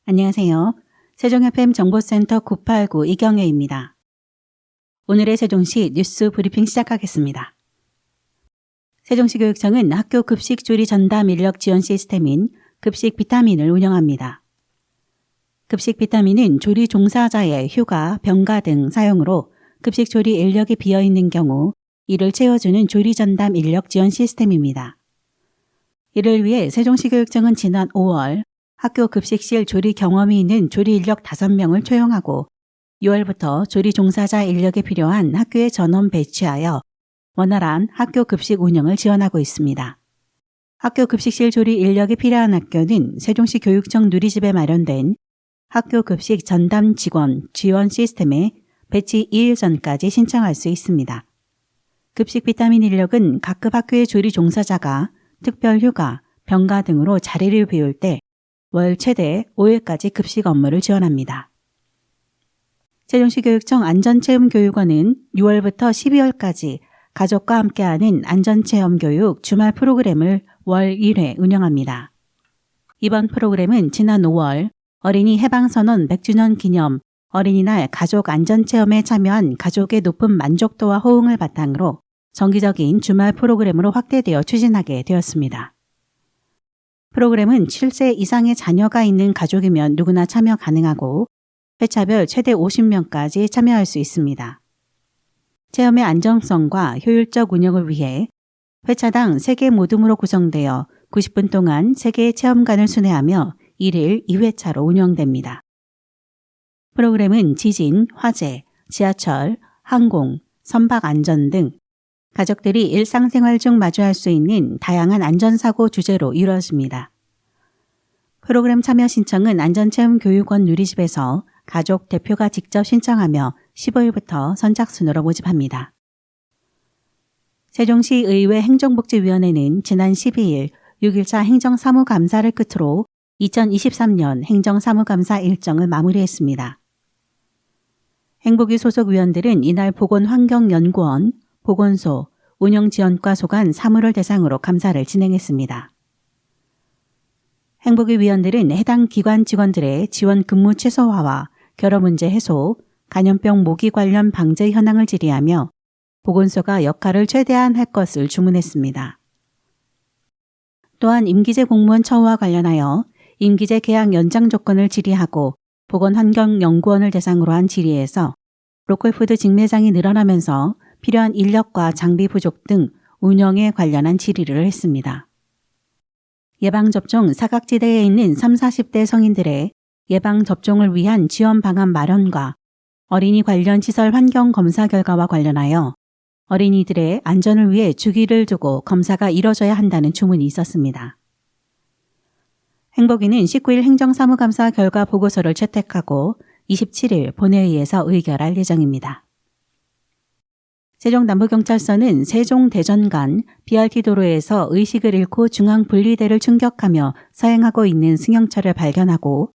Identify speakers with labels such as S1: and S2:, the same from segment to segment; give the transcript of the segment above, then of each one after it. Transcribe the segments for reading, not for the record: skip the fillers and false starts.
S1: 안녕하세요. 세종 FM 정보센터 989 이경혜입니다. 오늘의 세종시 뉴스 브리핑 시작하겠습니다. 세종시 교육청은 학교 급식 조리 전담 인력 지원 시스템인 급식 비타민을 운영합니다. 급식 비타민은 조리 종사자의 휴가, 병가 등 사용으로 급식 조리 인력이 비어있는 경우 이를 채워주는 조리 전담 인력 지원 시스템입니다. 이를 위해 세종시 교육청은 지난 5월 학교 급식실 조리 경험이 있는 조리 인력 5명을 채용하고 6월부터 조리 종사자 인력이 필요한 학교에 전원 배치하여 원활한 학교 급식 운영을 지원하고 있습니다. 학교 급식실 조리 인력이 필요한 학교는 세종시 교육청 누리집에 마련된 학교 급식 전담 직원 지원 시스템에 배치 2일 전까지 신청할 수 있습니다. 급식 비타민 인력은 각급 학교의 조리 종사자가 특별 휴가, 병가 등으로 자리를 비울 때 월 최대 5일까지 급식 업무를 지원합니다. 세종시 교육청 안전체험교육원은 6월부터 12월까지 가족과 함께하는 안전체험교육 주말 프로그램을 월 1회 운영합니다. 이번 프로그램은 지난 5월 어린이 해방선언 100주년 기념 어린이날 가족 안전체험에 참여한 가족의 높은 만족도와 호응을 바탕으로 정기적인 주말 프로그램으로 확대되어 추진하게 되었습니다. 프로그램은 7세 이상의 자녀가 있는 가족이면 누구나 참여 가능하고 회차별 최대 50명까지 참여할 수 있습니다. 체험의 안정성과 효율적 운영을 위해 회차당 3개 모둠으로 구성되어 90분 동안 3개의 체험관을 순회하며 1일 2회차로 운영됩니다. 프로그램은 지진, 화재, 지하철, 항공, 선박 안전 등 가족들이 일상생활 중 마주할 수 있는 다양한 안전사고 주제로 이루어집니다. 프로그램 참여 신청은 안전체험교육원 누리집에서 가족 대표가 직접 신청하며 15일부터 선착순으로 모집합니다. 세종시 의회 행정복지위원회는 지난 12일 6일차 행정사무감사를 끝으로 2023년 행정사무감사 일정을 마무리했습니다. 행복위 소속 위원들은 이날 보건환경연구원, 보건소, 운영지원과소 간 사무를 대상으로 감사를 진행했습니다. 행복위 위원들은 해당 기관 직원들의 지원 근무 최소화와 결여 문제 해소, 감염병 모기 관련 방제 현황을 질의하며 보건소가 역할을 최대한 할 것을 주문했습니다. 또한 임기제 공무원 처우와 관련하여 임기제 계약 연장 조건을 질의하고 보건환경연구원을 대상으로 한 질의에서 로컬푸드 직매장이 늘어나면서 필요한 인력과 장비 부족 등 운영에 관련한 질의를 했습니다. 예방접종 사각지대에 있는 30, 40대 성인들의 예방접종을 위한 지원 방안 마련과 어린이 관련 시설 환경 검사 결과와 관련하여 어린이들의 안전을 위해 주기를 두고 검사가 이뤄져야 한다는 주문이 있었습니다. 행복위는 19일 행정사무감사 결과 보고서를 채택하고 27일 본회의에서 의결할 예정입니다. 세종남부경찰서는 세종-대전 간 BRT 도로에서 의식을 잃고 중앙분리대를 충격하며 서행하고 있는 승용차를 발견하고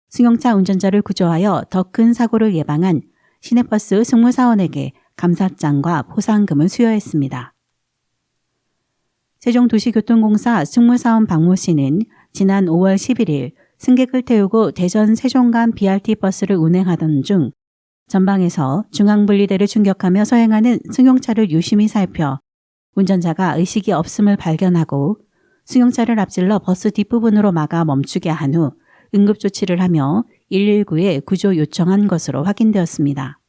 S1: 승용차 운전자를 구조하여 더 큰 사고를 예방한 시내버스 승무사원에게 감사장과 포상금을 수여했습니다. 세종도시교통공사 승무사원 박모 씨는 지난 5월 11일 승객을 태우고 대전 세종 간 BRT 버스를 운행하던 중 전방에서 중앙분리대를 충격하며 서행하는 승용차를 유심히 살펴 운전자가 의식이 없음을 발견하고 승용차를 앞질러 버스 뒷부분으로 막아 멈추게 한 후 응급조치를 하며 119에 구조 요청한 것으로 확인되었습니다.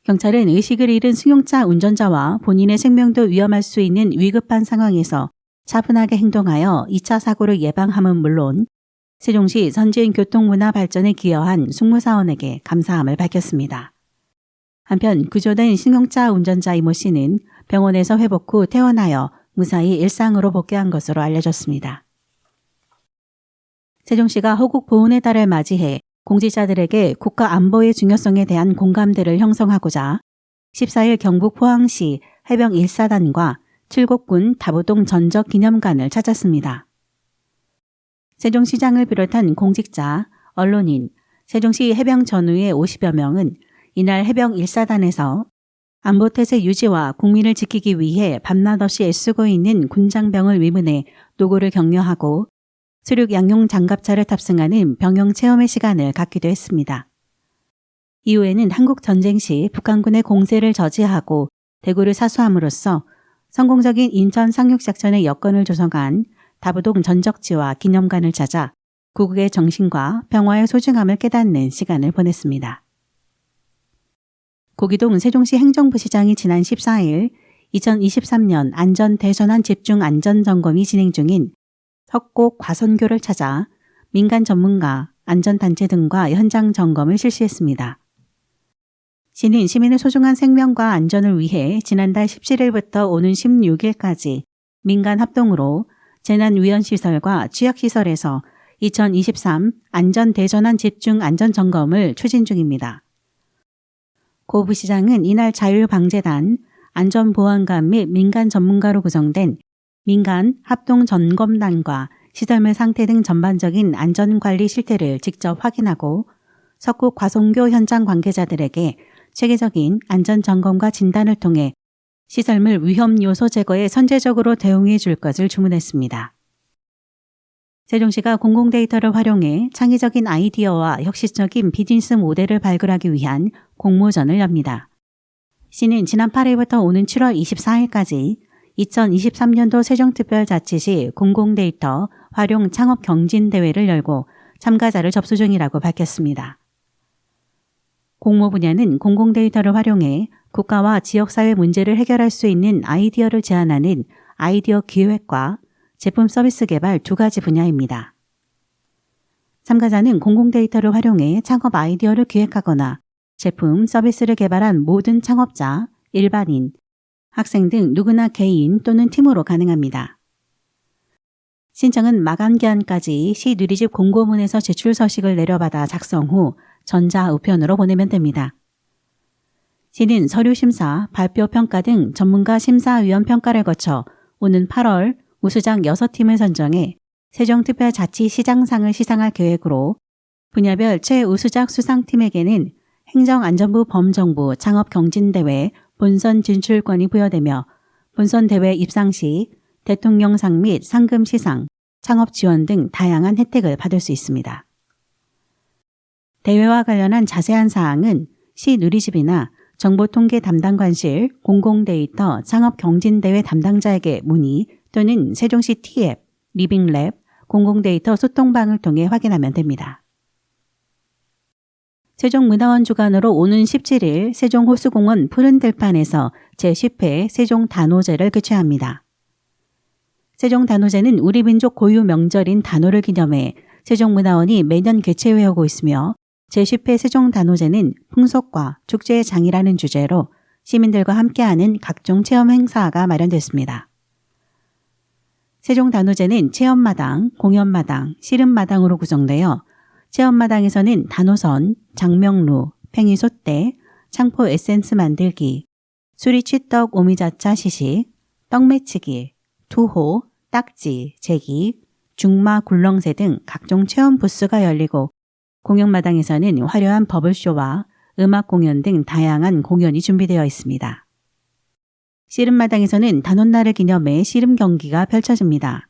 S1: 경찰은 의식을 잃은 승용차 운전자와 본인의 생명도 위험할 수 있는 위급한 상황에서 차분하게 행동하여 2차 사고를 예방함은 물론 세종시 선진 교통문화 발전에 기여한 승무사원에게 감사함을 밝혔습니다. 한편 구조된 승용차 운전자 이모 씨는 병원에서 회복 후 퇴원하여 무사히 일상으로 복귀한 것으로 알려졌습니다. 세종시가 호국 보훈의 달을 맞이해 공직자들에게 국가 안보의 중요성에 대한 공감대를 형성하고자 14일 경북 포항시 해병 1사단과 칠곡군 다부동 전적 기념관을 찾았습니다. 세종시장을 비롯한 공직자, 언론인, 세종시 해병 전우의 50여 명은 이날 해병 1사단에서 안보태세 유지와 국민을 지키기 위해 밤낮없이 애쓰고 있는 군장병을 위문해 노고를 격려하고 수륙 양용 장갑차를 탑승하는 병영 체험의 시간을 갖기도 했습니다. 이후에는 한국 전쟁 시 북한군의 공세를 저지하고 대구를 사수함으로써 성공적인 인천 상륙작전의 여건을 조성한 다부동 전적지와 기념관을 찾아 구국의 정신과 평화의 소중함을 깨닫는 시간을 보냈습니다. 고기동 세종시 행정부시장이 지난 14일 2023년 안전대전환 집중안전점검이 진행 중인 석곡 과선교를 찾아 민간 전문가, 안전단체 등과 현장 점검을 실시했습니다. 시는 시민의 소중한 생명과 안전을 위해 지난달 17일부터 오는 16일까지 민간 합동으로 재난위원시설과 취약시설에서 2023 안전대전환 집중안전점검을 추진 중입니다. 고 부시장은 이날 자율방재단, 안전보안관 및 민간 전문가로 구성된 민간 합동점검단과 시설물 상태 등 전반적인 안전관리 실태를 직접 확인하고 석곡 과선교 현장 관계자들에게 체계적인 안전점검과 진단을 통해 시설물 위험 요소 제거에 선제적으로 대응해 줄 것을 주문했습니다. 세종시가 공공데이터를 활용해 창의적인 아이디어와 혁신적인 비즈니스 모델을 발굴하기 위한 공모전을 엽니다. 시는 지난 8일부터 오는 7월 24일까지 2023년도 세종특별자치시 공공데이터 활용 창업 경진대회를 열고 참가자를 접수 중이라고 밝혔습니다. 공모 분야는 공공데이터를 활용해 국가와 지역사회 문제를 해결할 수 있는 아이디어를 제안하는 아이디어 기획과 제품 서비스 개발 두 가지 분야입니다. 참가자는 공공데이터를 활용해 창업 아이디어를 기획하거나 제품, 서비스를 개발한 모든 창업자, 일반인, 학생 등 누구나 개인 또는 팀으로 가능합니다. 신청은 마감기한까지 시 누리집 공고문에서 제출 서식을 내려받아 작성 후 전자우편으로 보내면 됩니다. 시는 서류심사, 발표평가 등 전문가 심사위원 평가를 거쳐 오는 8월 우수작 6팀을 선정해 세종특별자치시장상을 시상할 계획으로 분야별 최우수작 수상팀에게는 행정안전부 범정부 창업경진대회 본선 진출권이 부여되며 본선대회 입상 시 대통령상 및 상금 시상, 창업 지원 등 다양한 혜택을 받을 수 있습니다. 대회와 관련한 자세한 사항은 시 누리집이나 정보통계 담당관실 공공데이터 창업경진대회 담당자에게 문의 또는 세종시 T앱, 리빙랩, 공공데이터 소통방을 통해 확인하면 됩니다. 세종문화원 주관으로 오는 17일 세종호수공원 푸른 들판에서 제10회 세종단오제를 개최합니다. 세종단오제는 우리 민족 고유 명절인 단오를 기념해 세종문화원이 매년 개최해오고 있으며 제10회 세종단오제는 풍속과 축제의 장이라는 주제로 시민들과 함께하는 각종 체험 행사가 마련됐습니다. 세종단오제는 체험마당, 공연마당, 씨름마당으로 구성되어 체험마당에서는 단오선, 장명루, 팽이소대, 창포 에센스 만들기, 수리취떡 오미자차 시식, 떡매치기, 투호, 딱지, 제기, 중마 굴렁쇠 등 각종 체험 부스가 열리고 공연마당에서는 화려한 버블쇼와 음악 공연 등 다양한 공연이 준비되어 있습니다. 씨름마당에서는 단오날을 기념해 씨름 경기가 펼쳐집니다.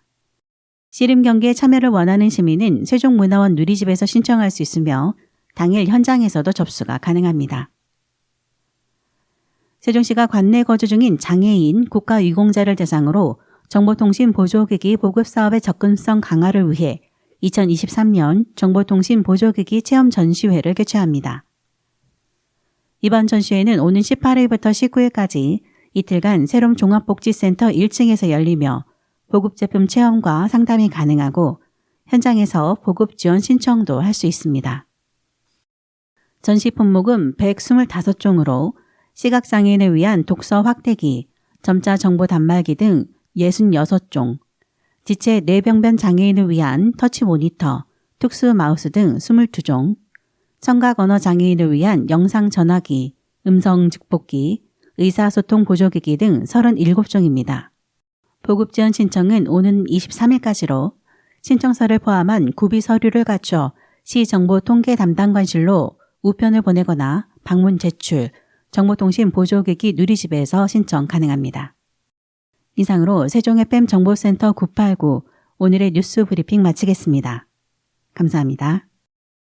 S1: 씨름 경기에 참여를 원하는 시민은 세종문화원 누리집에서 신청할 수 있으며 당일 현장에서도 접수가 가능합니다. 세종시가 관내 거주 중인 장애인, 국가유공자를 대상으로 정보통신 보조기기 보급사업의 접근성 강화를 위해 2023년 정보통신 보조기기 체험 전시회를 개최합니다. 이번 전시회는 오는 18일부터 19일까지 이틀간 새롬 종합복지센터 1층에서 열리며 보급 제품 체험과 상담이 가능하고 현장에서 보급 지원 신청도 할 수 있습니다. 전시 품목은 125종으로 시각장애인을 위한 독서 확대기, 점자 정보 단말기 등 66종, 지체 뇌병변 장애인을 위한 터치 모니터, 특수 마우스 등 22종, 청각 언어 장애인을 위한 영상 전화기, 음성 즉복기, 의사소통 보조기기 등 37종입니다. 보급 지원 신청은 오는 23일까지로 신청서를 포함한 구비 서류를 갖춰 시정보통계 담당관실로 우편을 보내거나 방문 제출, 정보통신 보조기기 누리집에서 신청 가능합니다. 이상으로 세종 FM 정보센터 989 오늘의 뉴스 브리핑 마치겠습니다. 감사합니다.